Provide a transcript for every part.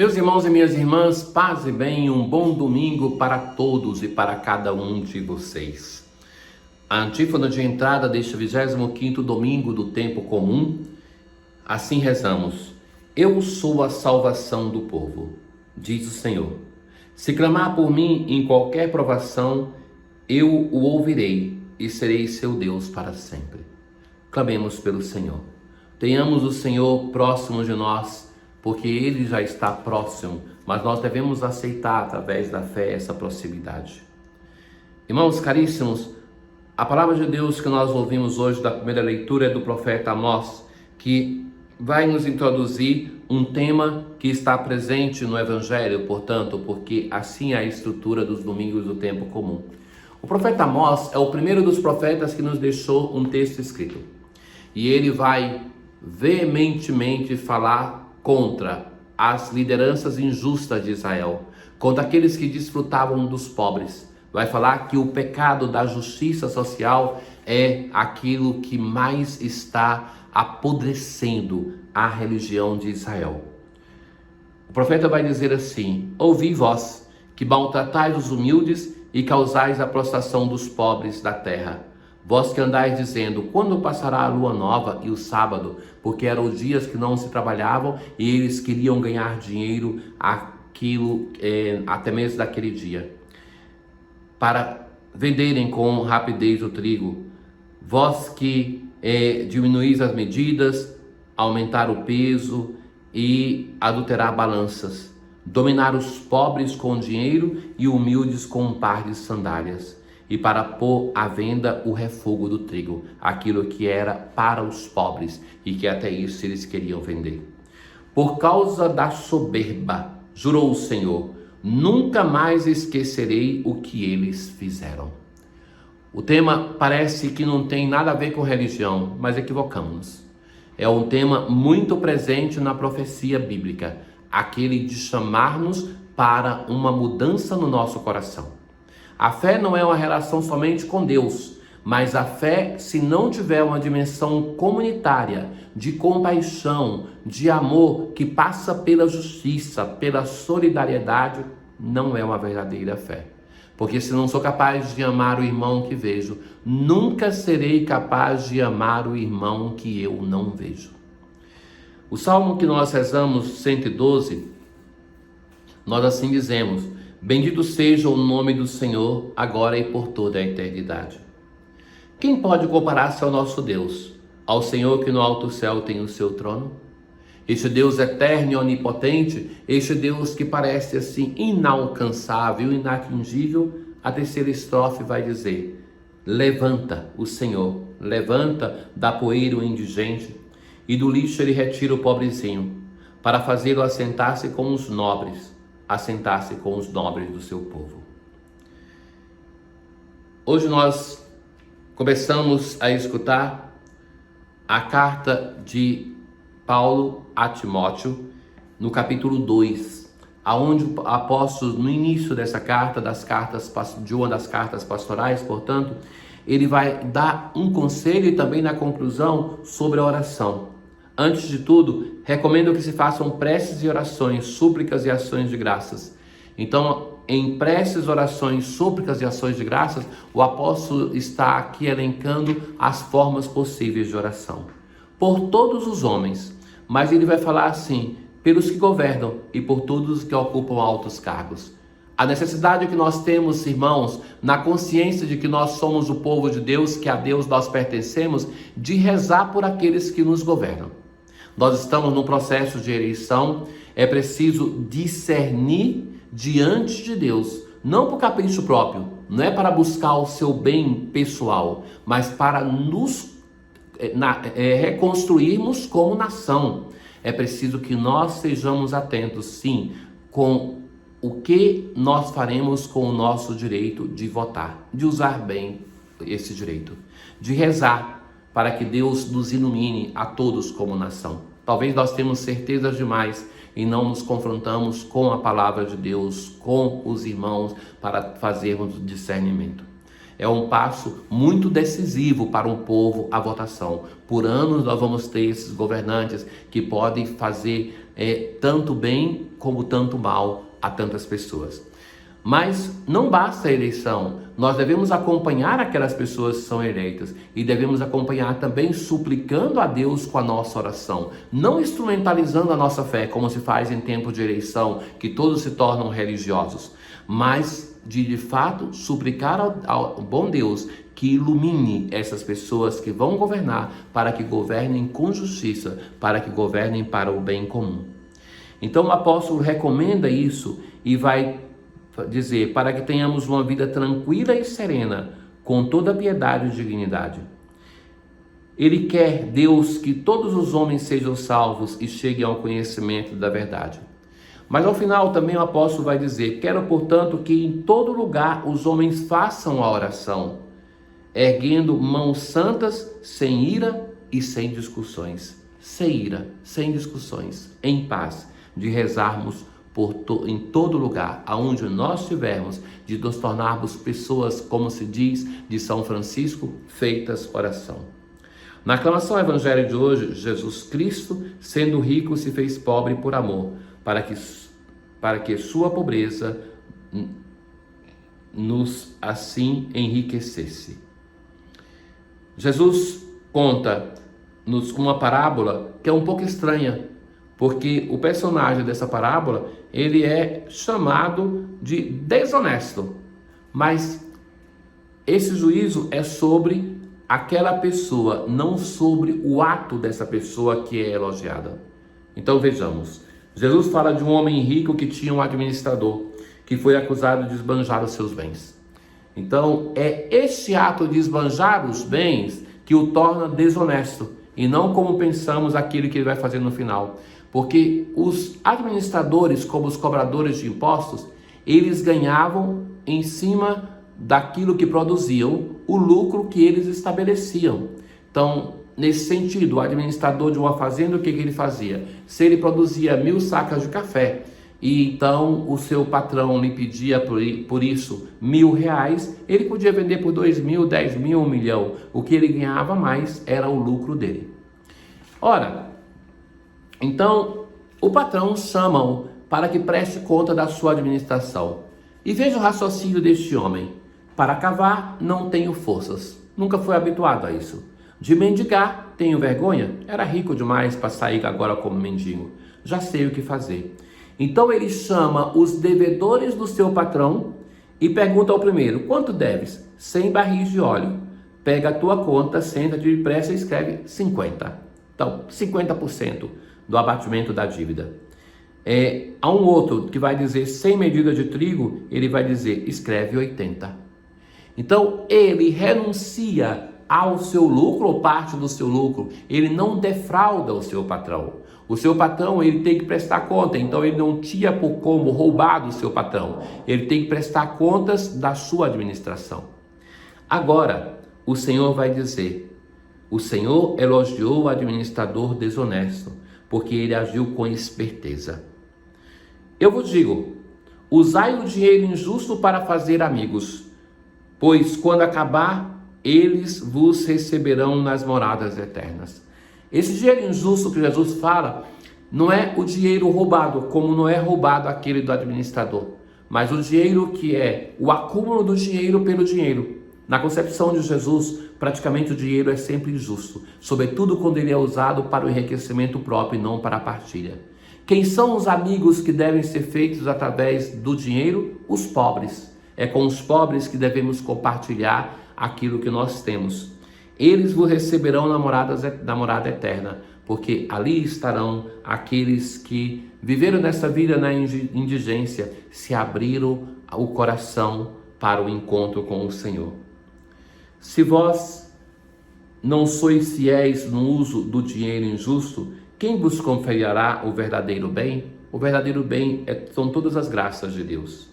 Meus irmãos e minhas irmãs, paz e bem, um bom domingo para todos e para cada um de vocês. A antífona de entrada deste 25º domingo do tempo comum, assim rezamos: Eu sou a salvação do povo, diz o Senhor. Se clamar por mim em qualquer provação, eu o ouvirei e serei seu Deus para sempre. Clamemos pelo Senhor. Tenhamos o Senhor próximo de nós, porque Ele já está próximo, mas nós devemos aceitar através da fé essa proximidade. Irmãos caríssimos, a palavra de Deus que nós ouvimos hoje da primeira leitura é do profeta Amós, que vai nos introduzir um tema que está presente no Evangelho, portanto, porque assim é a estrutura dos domingos do tempo comum. O profeta Amós é o primeiro dos profetas que nos deixou um texto escrito. E ele vai veementemente falar contra as lideranças injustas de Israel, contra aqueles que desfrutavam dos pobres. Vai falar que o pecado da justiça social é aquilo que mais está apodrecendo a religião de Israel. O profeta vai dizer assim: ouvi vós, que maltratais os humildes e causais a prostração dos pobres da terra. Vós que andais dizendo, quando passará a lua nova e o sábado, porque eram os dias que não se trabalhavam e eles queriam ganhar dinheiro até mesmo daquele dia, para venderem com rapidez o trigo. Vós que diminuís as medidas, aumentar o peso e adulterar balanças, dominar os pobres com dinheiro e humildes com um par de sandálias, e para pôr à venda o refúgio do trigo, aquilo que era para os pobres e que até isso eles queriam vender. Por causa da soberba, jurou o Senhor, nunca mais esquecerei o que eles fizeram. O tema parece que não tem nada a ver com religião, mas equivocamos-nos. É um tema muito presente na profecia bíblica, aquele de chamar-nos para uma mudança no nosso coração. A fé não é uma relação somente com Deus, mas a fé, se não tiver uma dimensão comunitária, de compaixão, de amor, que passa pela justiça, pela solidariedade, não é uma verdadeira fé. Porque se não sou capaz de amar o irmão que vejo, nunca serei capaz de amar o irmão que eu não vejo. O salmo que nós rezamos, 112, nós assim dizemos: bendito seja o nome do Senhor, agora e por toda a eternidade. Quem pode comparar-se ao nosso Deus, ao Senhor que no alto céu tem o seu trono? Este Deus eterno e onipotente, este Deus que parece assim inalcançável, inatingível. A terceira estrofe vai dizer: levanta o Senhor, levanta da poeira o indigente, e do lixo ele retira o pobrezinho, para fazê-lo assentar-se com os nobres, assentar-se com os nobres do seu povo. Hoje nós começamos a escutar a carta de Paulo a Timóteo, no capítulo 2, aonde o apóstolo, no início dessa carta, de uma das cartas pastorais, portanto, ele vai dar um conselho e também na conclusão sobre a oração. Antes de tudo, recomendo que se façam preces e orações, súplicas e ações de graças. Então, em preces, orações, súplicas e ações de graças, o apóstolo está aqui elencando as formas possíveis de oração. Por todos os homens, mas ele vai falar assim: pelos que governam e por todos os que ocupam altos cargos. A necessidade que nós temos, irmãos, na consciência de que nós somos o povo de Deus, que a Deus nós pertencemos, de rezar por aqueles que nos governam. Nós estamos num processo de eleição, é preciso discernir diante de Deus, não por capricho próprio, não é para buscar o seu bem pessoal, mas para nos reconstruirmos como nação. É preciso que nós sejamos atentos, sim, com o que nós faremos com o nosso direito de votar, de usar bem esse direito, de rezar para que Deus nos ilumine a todos como nação. Talvez nós temos certezas demais e não nos confrontamos com a palavra de Deus, com os irmãos, para fazermos discernimento. é um passo muito decisivo para um povo a votação. Por anos nós vamos ter esses governantes que podem fazer tanto bem como tanto mal a tantas pessoas. Mas não basta a eleição, nós devemos acompanhar aquelas pessoas que são eleitas e devemos acompanhar também suplicando a Deus com a nossa oração, não instrumentalizando a nossa fé como se faz em tempo de eleição, que todos se tornam religiosos, mas de fato suplicar ao bom Deus que ilumine essas pessoas que vão governar, para que governem com justiça, para que governem para o bem comum. Então o apóstolo recomenda isso e vai dizer, para que tenhamos uma vida tranquila e serena, com toda piedade e dignidade. Ele quer, Deus, que todos os homens sejam salvos e cheguem ao conhecimento da verdade. Mas ao final também o apóstolo vai dizer, quero, portanto, que em todo lugar os homens façam a oração, erguendo mãos santas, sem ira e sem discussões. Sem ira, sem discussões, em paz, de rezarmos em todo lugar, aonde nós estivermos, de nos tornarmos pessoas, como se diz de São Francisco, feitas oração. Na aclamação ao Evangelho de hoje, Jesus Cristo, sendo rico, se fez pobre por amor, para que sua pobreza nos assim enriquecesse. Jesus conta-nos uma parábola que é um pouco estranha, porque o personagem dessa parábola, ele é chamado de desonesto, mas esse juízo é sobre aquela pessoa, não sobre o ato dessa pessoa que é elogiada. Então vejamos, Jesus fala de um homem rico que tinha um administrador, que foi acusado de esbanjar os seus bens. Então é este ato de esbanjar os bens que o torna desonesto, e não como pensamos aquilo que ele vai fazer no final. Porque os administradores, como os cobradores de impostos, eles ganhavam em cima daquilo que produziam, o lucro que eles estabeleciam. Então, nesse sentido, o administrador de uma fazenda, o que ele fazia? Se ele produzia 1000 sacas de café, e então o seu patrão lhe pedia por isso R$1.000, ele podia vender por 2.000, 10.000, 1 milhão. O que ele ganhava mais era o lucro dele. Ora, então, o patrão chama-o para que preste conta da sua administração. E veja o raciocínio deste homem. Para cavar, não tenho forças. Nunca foi habituado a isso. De mendigar, tenho vergonha. Era rico demais para sair agora como mendigo. Já sei o que fazer. Então ele chama os devedores do seu patrão e pergunta ao primeiro, quanto deves? 100 barris de óleo. Pega a tua conta, senta-te depressa e escreve 50. Então, 50% do abatimento da dívida. Há um outro que vai dizer 100 medidas de trigo, ele vai dizer, escreve 80. Então, ele renuncia ao seu lucro ou parte do seu lucro, ele não defrauda o seu patrão. O seu patrão, ele tem que prestar conta, então ele não tinha por como roubar do seu patrão, ele tem que prestar contas da sua administração. Agora, o Senhor vai dizer, o Senhor elogiou o administrador desonesto, porque ele agiu com esperteza. Eu vos digo, usai o dinheiro injusto para fazer amigos, pois quando acabar, eles vos receberão nas moradas eternas. Esse dinheiro injusto que Jesus fala, não é o dinheiro roubado, como não é roubado aquele do administrador, mas o dinheiro que é o acúmulo do dinheiro pelo dinheiro. Na concepção de Jesus, praticamente o dinheiro é sempre injusto, sobretudo quando ele é usado para o enriquecimento próprio e não para a partilha. Quem são os amigos que devem ser feitos através do dinheiro? Os pobres. É com os pobres que devemos compartilhar aquilo que nós temos. Eles vos receberão na morada eterna, porque ali estarão aqueles que viveram nessa vida na indigência, se abriram o coração para o encontro com o Senhor. Se vós não sois fiéis no uso do dinheiro injusto, quem vos conferirá o verdadeiro bem? O verdadeiro bem são todas as graças de Deus.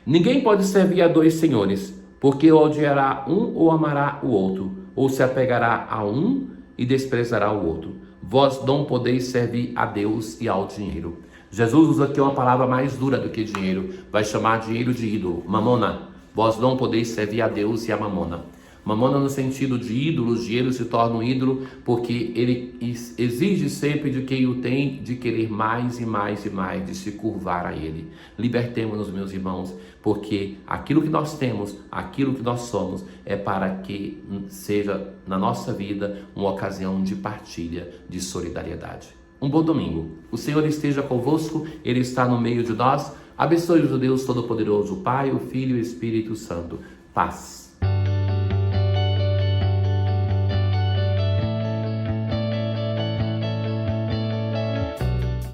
Ninguém pode servir a 2 senhores, porque ou odiará um ou amará o outro, ou se apegará a um e desprezará o outro. Vós não podeis servir a Deus e ao dinheiro. Jesus usa aqui uma palavra mais dura do que dinheiro, vai chamar dinheiro de ídolo, mamona, Vós não podeis servir a Deus e a mamona. Mamona no sentido de ídolos, dinheiro se torna um ídolo porque ele exige sempre de quem o tem, de querer mais e mais e mais, de se curvar a ele. Libertemos-nos, meus irmãos, porque aquilo que nós temos, aquilo que nós somos, é para que seja na nossa vida uma ocasião de partilha, de solidariedade. Um bom domingo. O Senhor esteja convosco, Ele está no meio de nós. Abençoe-vos o Deus Todo-Poderoso, o Pai, o Filho e o Espírito Santo. Paz.